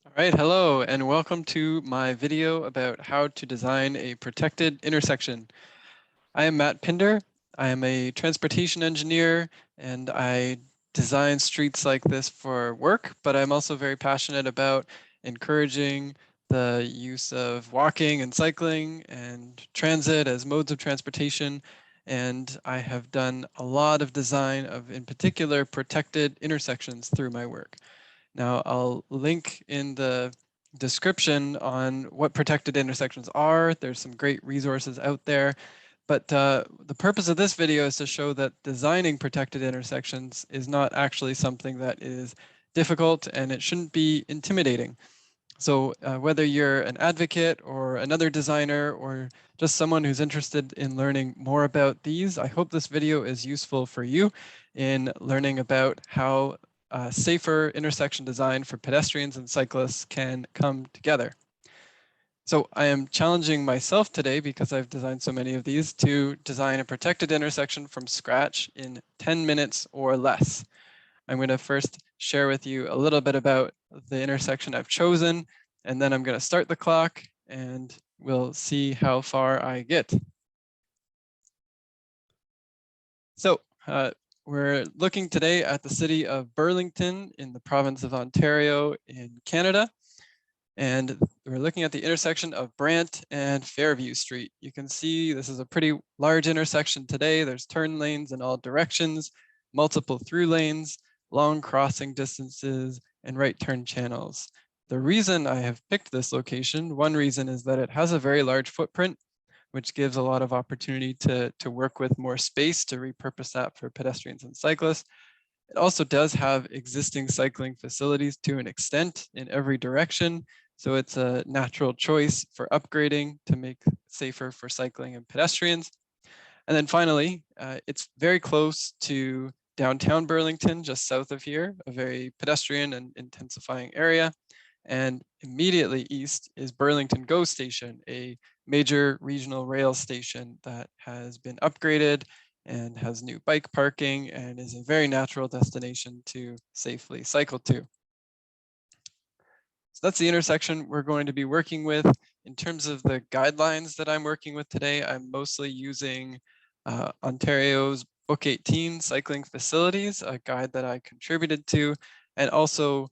All right, hello, and welcome to my video about how to design a protected intersection. I am Matt Pinder. I am a transportation engineer, and I design streets like this for work, but I'm also very passionate about encouraging the use of walking and cycling and transit as modes of transportation. And I have done a lot of design of, in particular, protected intersections through my work. Now, I'll link in the description on what protected intersections are. There's some great resources out there. But the purpose of this video is to show that designing protected intersections is not actually something that is difficult, and it shouldn't be intimidating. So whether you're an advocate or another designer or just someone who's interested in learning more about these, I hope this video is useful for you in learning about how safer intersection design for pedestrians and cyclists can come together. So I am challenging myself today, because I've designed so many of these, to design a protected intersection from scratch in 10 minutes or less. I'm going to first share with you a little bit about the intersection I've chosen, and then I'm going to start the clock and we'll see how far I get. So we're looking today at the city of Burlington in the province of Ontario in Canada. And we're looking at the intersection of Brant and Fairview Street. You can see this is a pretty large intersection today. There's turn lanes in all directions, multiple through lanes, long crossing distances, and right turn channels. The reason I have picked this location, one reason is that it has a very large footprint, which gives a lot of opportunity to work with more space to repurpose that for pedestrians and cyclists. It also does have existing cycling facilities to an extent in every direction. So it's a natural choice for upgrading to make it safer for cycling and pedestrians. And then finally, it's very close to downtown Burlington, just south of here, a very pedestrian and intensifying area. And immediately east is Burlington GO Station, a major regional rail station that has been upgraded and has new bike parking and is a very natural destination to safely cycle to. So that's the intersection we're going to be working with. In terms of the guidelines that I'm working with today, I'm mostly using Ontario's Book 18 Cycling Facilities, a guide that I contributed to, and also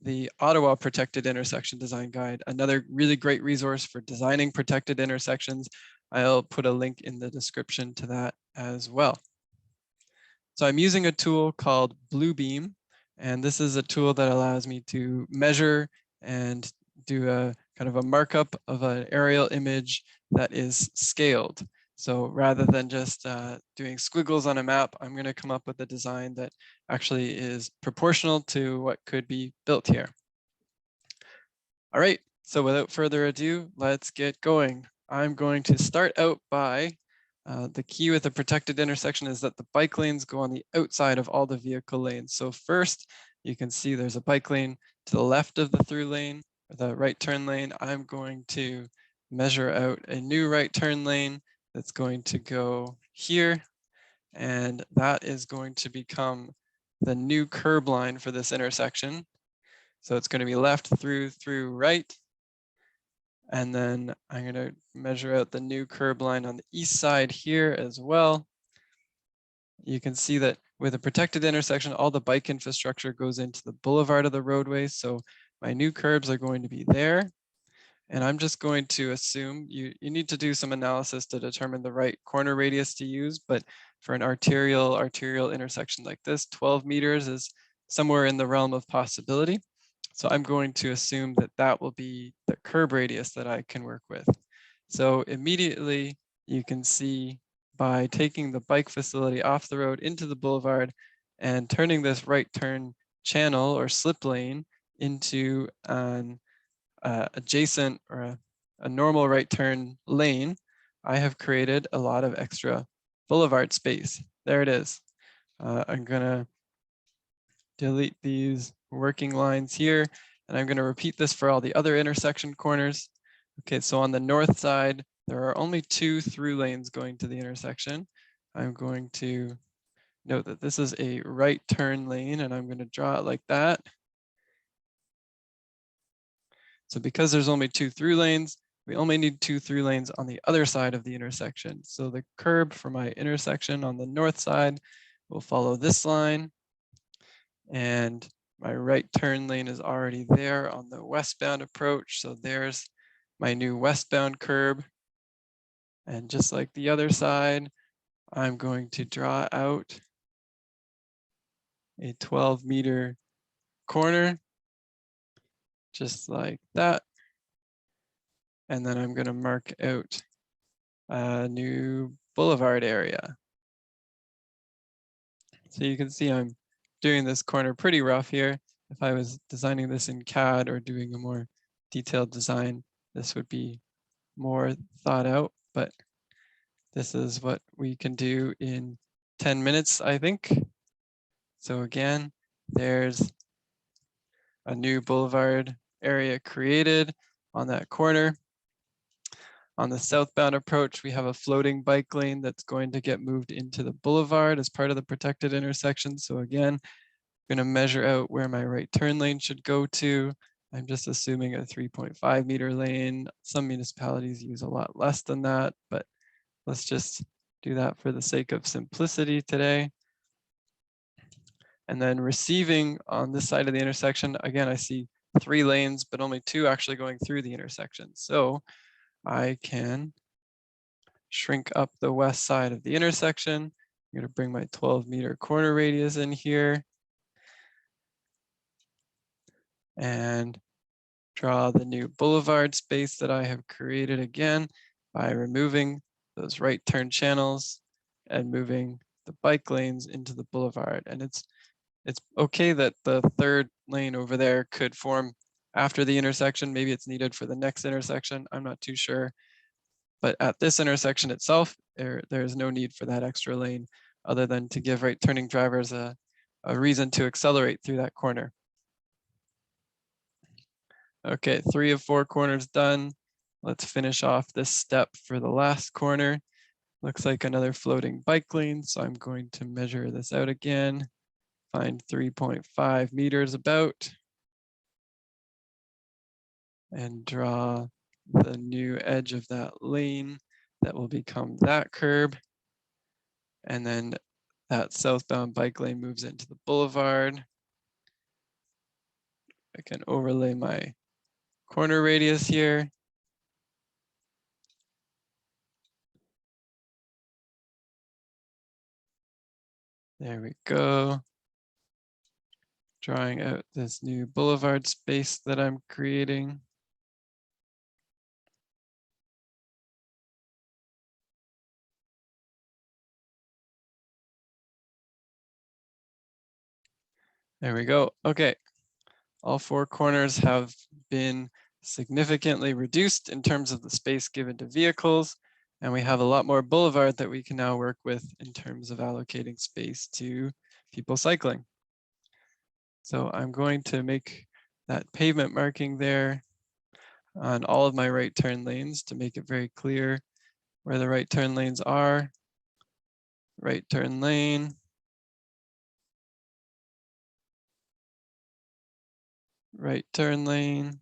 the Ottawa Protected Intersection Design Guide, another really great resource for designing protected intersections. I'll put a link in the description to that as well. So I'm using a tool called Bluebeam, and this is a tool that allows me to measure and do a kind of a markup of an aerial image that is scaled. So rather than just doing squiggles on a map, I'm going to come up with a design that actually is proportional to what could be built here. All right, so without further ado, let's get going. I'm going to start out by the key with a protected intersection is that the bike lanes go on the outside of all the vehicle lanes. So first, you can see there's a bike lane to the left of the through lane, or the right turn lane. I'm going to measure out a new right turn lane that's going to go here, and that is going to become the new curb line for this intersection. So it's going to be left through right. And then I'm going to measure out the new curb line on the east side here as well. You can see that with a protected intersection, all the bike infrastructure goes into the boulevard of the roadway. So my new curbs are going to be there. And I'm just going to assume you need to do some analysis to determine the right corner radius to use. But for an arterial intersection like this, 12 meters is somewhere in the realm of possibility. So I'm going to assume that that will be the curb radius that I can work with. So immediately you can see by taking the bike facility off the road into the boulevard and turning this right turn channel or slip lane into an adjacent or a normal right turn lane, I have created a lot of extra boulevard space. There it is. I'm gonna delete these working lines here, and I'm gonna repeat this for all the other intersection corners. Okay, so on the north side, there are only 2 through lanes going to the intersection. I'm going to note that this is a right turn lane, and I'm gonna draw it like that. So because there's only 2 through lanes, we only need 2 through lanes on the other side of the intersection. So the curb for my intersection on the north side will follow this line, and my right turn lane is already there on the westbound approach. So there's my new westbound curb. And just like the other side, I'm going to draw out a 12-meter corner, just like that. And then I'm going to mark out a new boulevard area. So you can see I'm doing this corner pretty rough here. If I was designing this in CAD or doing a more detailed design, this would be more thought out, but this is what we can do in 10 minutes, I think. So again, there's a new boulevard area created on that corner. On the southbound approach, we have a floating bike lane that's going to get moved into the boulevard as part of the protected intersection. So again, I'm going to measure out where my right turn lane should go to. I'm just assuming a 3.5 meter lane. Some municipalities use a lot less than that, but let's just do that for the sake of simplicity today. And then receiving on this side of the intersection, again, I see 3 lanes, but only 2 actually going through the intersection. So I can shrink up the west side of the intersection. I'm going to bring my 12-meter corner radius in here and draw the new boulevard space that I have created again by removing those right turn channels and moving the bike lanes into the boulevard. And it's okay that the 3rd lane over there could form after the intersection. Maybe it's needed for the next intersection. I'm not too sure. But at this intersection itself, there is no need for that extra lane other than to give right turning drivers a reason to accelerate through that corner. Okay, 3 of 4 corners done. Let's finish off this step for the last corner. Looks like another floating bike lane, so I'm going to measure this out again. Find 3.5 meters about. And draw the new edge of that lane that will become that curb. And then that southbound bike lane moves into the boulevard. I can overlay my corner radius here. There we go. Drawing out this new boulevard space that I'm creating. There we go. Okay. All 4 corners have been significantly reduced in terms of the space given to vehicles. And we have a lot more boulevard that we can now work with in terms of allocating space to people cycling. So I'm going to make that pavement marking there on all of my right turn lanes to make it very clear where the right turn lanes are. Right turn lane. Right turn lane.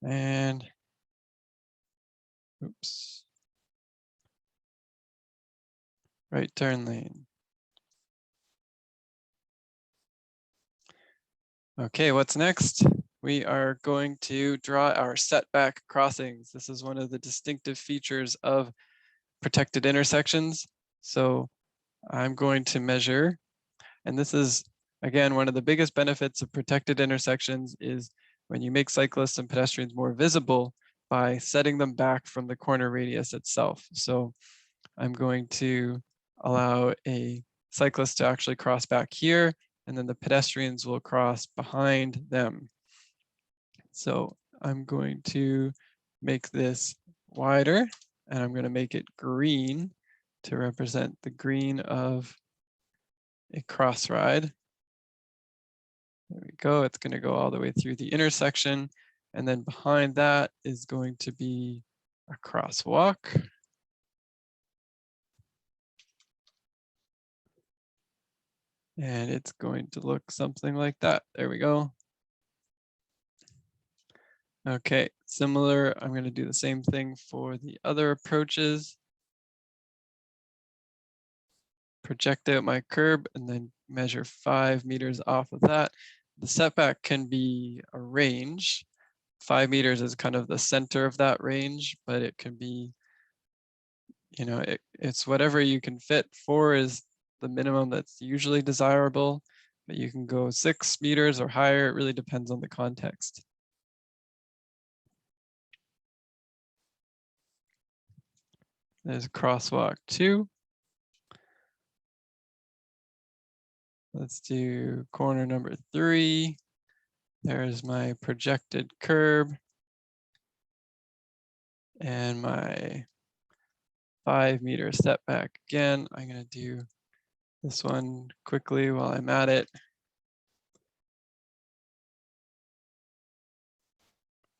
And oops. Right turn lane. Okay, what's next? We are going to draw our setback crossings. This is one of the distinctive features of protected intersections. So I'm going to measure, and this is, again, one of the biggest benefits of protected intersections is when you make cyclists and pedestrians more visible by setting them back from the corner radius itself. So I'm going to allow a cyclist to actually cross back here, and then the pedestrians will cross behind them. So I'm going to make this wider, and I'm going to make it green to represent the green of a cross ride. There we go. It's going to go all the way through the intersection. And then behind that is going to be a crosswalk. And it's going to look something like that. There we go. Okay, similar, I'm going to do the same thing for the other approaches. Project out my curb and then measure 5 meters off of that. The setback can be a range. 5 meters is kind of the center of that range, but it can be, you know, it's whatever you can fit. 4 is the minimum that's usually desirable, but you can go 6 meters or higher. It really depends on the context. There's crosswalk 2. Let's do corner number 3. There's my projected curb and my 5 meter setback. Again, I'm going to do this one quickly while I'm at it.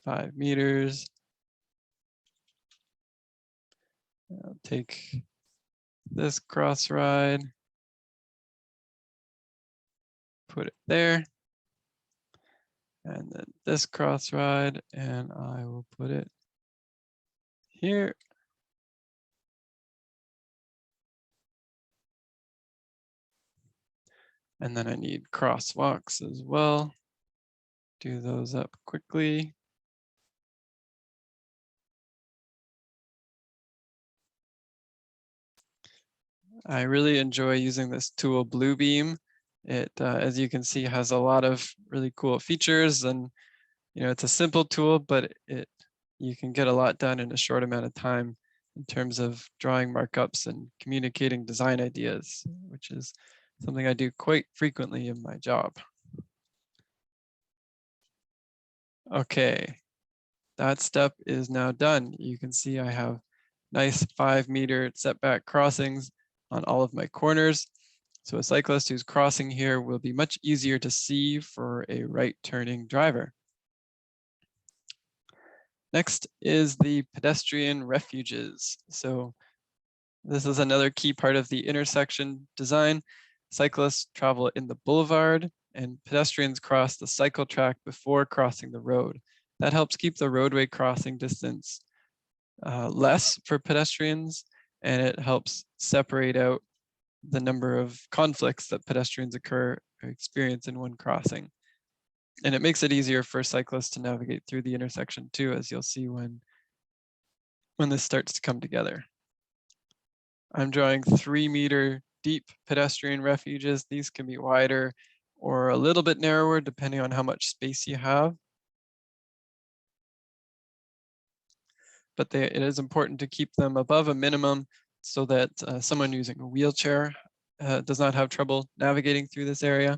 5 meters. I'll take this cross ride, put it there, and then this cross ride, and I will put it here. And then I need crosswalks as well. Do those up quickly. I really enjoy using this tool, Bluebeam. It, as you can see, has a lot of really cool features, and you know, it's a simple tool, but you can get a lot done in a short amount of time in terms of drawing markups and communicating design ideas, which is something I do quite frequently in my job. Okay, that step is now done. You can see I have nice 5 meter setback crossings on all of my corners. So a cyclist who's crossing here will be much easier to see for a right turning driver. Next is the pedestrian refuges. So this is another key part of the intersection design. Cyclists travel in the boulevard and pedestrians cross the cycle track before crossing the road. That helps keep the roadway crossing distance less for pedestrians, and it helps separate out the number of conflicts that pedestrians experience in one crossing. And it makes it easier for cyclists to navigate through the intersection too, as you'll see when this starts to come together. I'm drawing 3 meter deep pedestrian refuges. These can be wider or a little bit narrower depending on how much space you have. But it is important to keep them above a minimum so that someone using a wheelchair does not have trouble navigating through this area.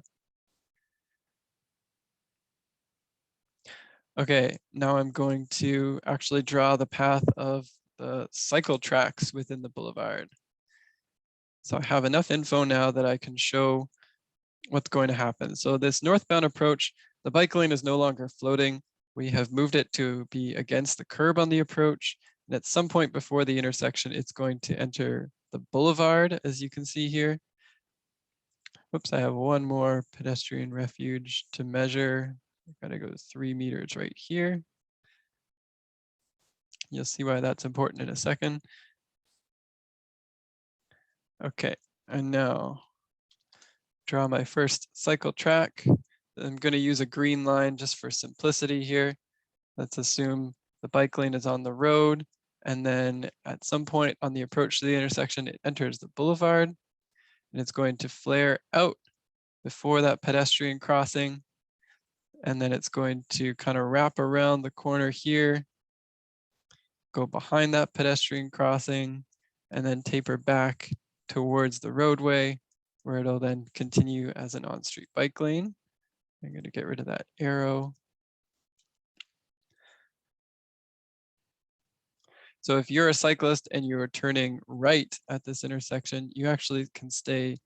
Okay, now I'm going to actually draw the path of the cycle tracks within the boulevard. So I have enough info now that I can show what's going to happen. So this northbound approach, the bike lane is no longer floating. We have moved it to be against the curb on the approach. And at some point before the intersection, it's going to enter the boulevard, as you can see here. Oops, I have one more pedestrian refuge to measure. I've got to go 3 meters right here. You'll see why that's important in a second. Okay, and now draw my first cycle track. I'm going to use a green line just for simplicity here. Let's assume the bike lane is on the road, and then at some point on the approach to the intersection, it enters the boulevard, and it's going to flare out before that pedestrian crossing, and then it's going to kind of wrap around the corner here, go behind that pedestrian crossing, and then taper back towards the roadway, where it'll then continue as an on-street bike lane. I'm going to get rid of that arrow. So if you're a cyclist and you're turning right at this intersection, you actually can stay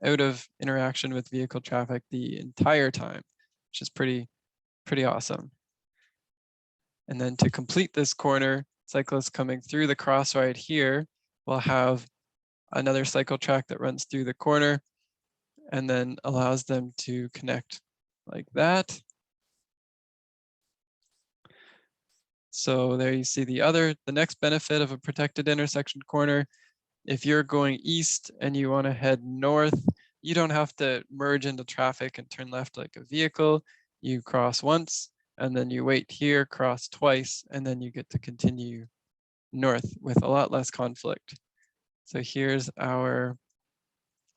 out of interaction with vehicle traffic the entire time, which is pretty awesome. And then to complete this corner, cyclists coming through the cross ride here will have another cycle track that runs through the corner and then allows them to connect like that. So there you see the next benefit of a protected intersection corner. If you're going east and you want to head north, you don't have to merge into traffic and turn left like a vehicle. You cross once and then you wait here, cross twice, and then you get to continue north with a lot less conflict. So here's our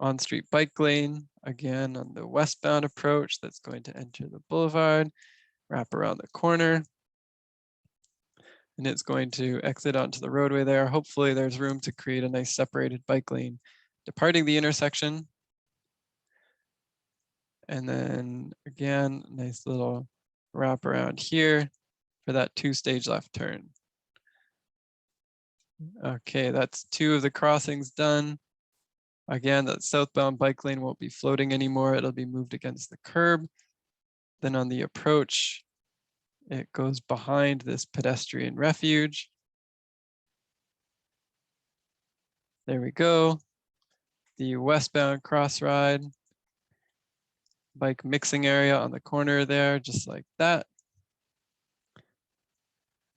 on-street bike lane, again on the westbound approach that's going to enter the boulevard, wrap around the corner, and it's going to exit onto the roadway there. Hopefully there's room to create a nice separated bike lane departing the intersection. And then again, nice little wrap around here for that 2-stage left turn. Okay, that's 2 of the crossings done. Again, that southbound bike lane won't be floating anymore. It'll be moved against the curb. Then on the approach, it goes behind this pedestrian refuge. There we go. The westbound cross ride, bike mixing area on the corner there, just like that.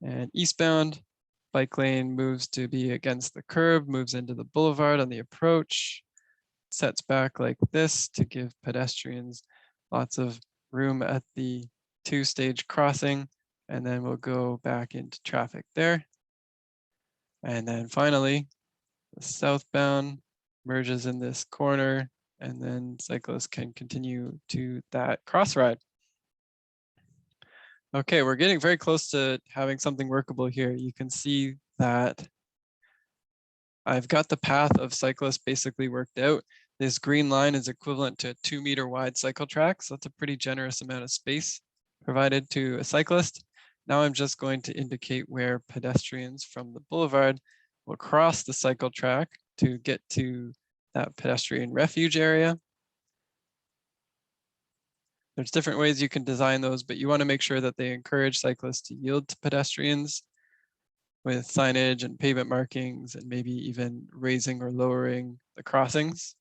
And eastbound, bike lane moves to be against the curb, moves into the boulevard on the approach, sets back like this to give pedestrians lots of room at the 2-stage crossing, and then we'll go back into traffic there. And then finally, the southbound merges in this corner, and then cyclists can continue to that cross ride. Okay, we're getting very close to having something workable here. You can see that I've got the path of cyclists basically worked out. This green line is equivalent to a 2-meter wide cycle track, so that's a pretty generous amount of space provided to a cyclist. Now I'm just going to indicate where pedestrians from the boulevard will cross the cycle track to get to that pedestrian refuge area. There's different ways you can design those, but you want to make sure that they encourage cyclists to yield to pedestrians with signage and pavement markings, and maybe even raising or lowering the crossings.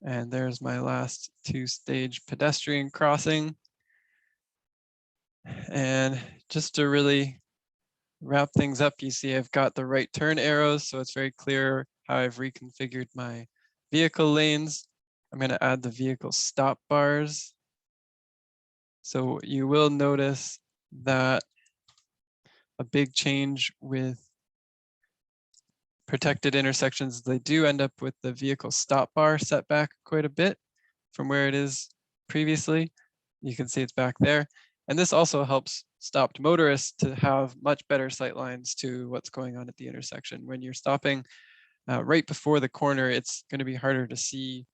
And there's my last 2-stage pedestrian crossing. And just to really wrap things up, you see I've got the right turn arrows, so it's very clear how I've reconfigured my vehicle lanes. I'm going to add the vehicle stop bars. So you will notice that a big change with protected intersections, they do end up with the vehicle stop bar set back quite a bit from where it is previously. You can see it's back there. And this also helps stopped motorists to have much better sight lines to what's going on at the intersection. When you're stopping right before the corner, it's going to be harder to see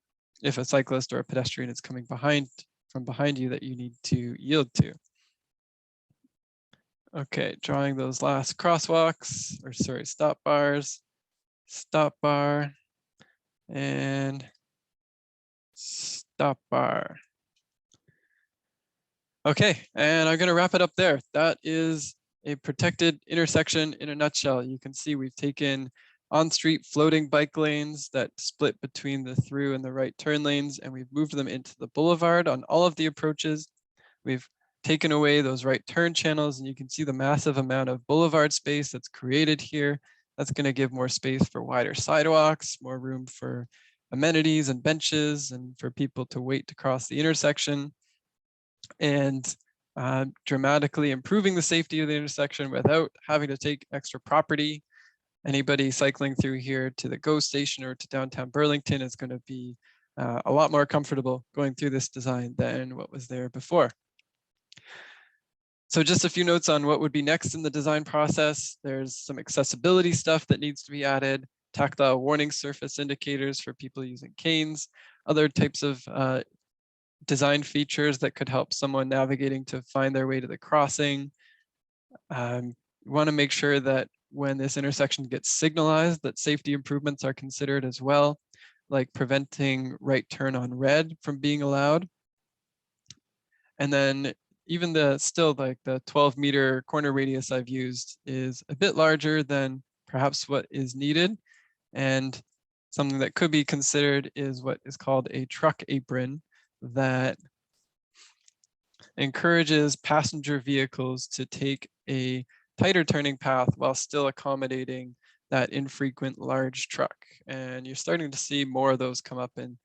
if a cyclist or a pedestrian is coming from behind you that you need to yield to. Okay, drawing those last crosswalks, or sorry, stop bars, stop bar, and stop bar. Okay, and I'm gonna wrap it up there. That is a protected intersection in a nutshell. You can see we've taken on-street floating bike lanes that split between the through and the right turn lanes, and we've moved them into the boulevard on all of the approaches. We've taken away those right turn channels, and you can see the massive amount of boulevard space that's created here. That's going to give more space for wider sidewalks, more room for amenities and benches, and for people to wait to cross the intersection, and dramatically improving the safety of the intersection without having to take extra property. Anybody cycling through here to the GO station or to downtown Burlington is going to be a lot more comfortable going through this design than what was there before. So just a few notes on what would be next in the design process. There's some accessibility stuff that needs to be added, tactile warning surface indicators for people using canes, other types of design features that could help someone navigating to find their way to the crossing. You want to make sure that when this intersection gets signalized, that safety improvements are considered as well, like preventing right turn on red from being allowed. And then even the 12-meter corner radius I've used is a bit larger than perhaps what is needed. And something that could be considered is what is called a truck apron that encourages passenger vehicles to take a tighter turning path while still accommodating that infrequent large truck. And you're starting to see more of those come up in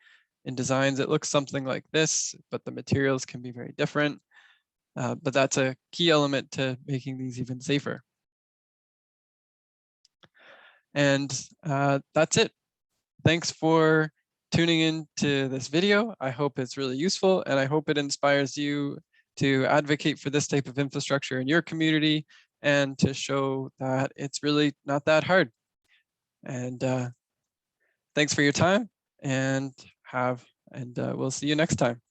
designs. It looks something like this, but the materials can be very different. But that's a key element to making these even safer. And that's it. Thanks for tuning in to this video. I hope it's really useful, and I hope it inspires you to advocate for this type of infrastructure in your community and to show that it's really not that hard. And thanks for your time, and we'll see you next time.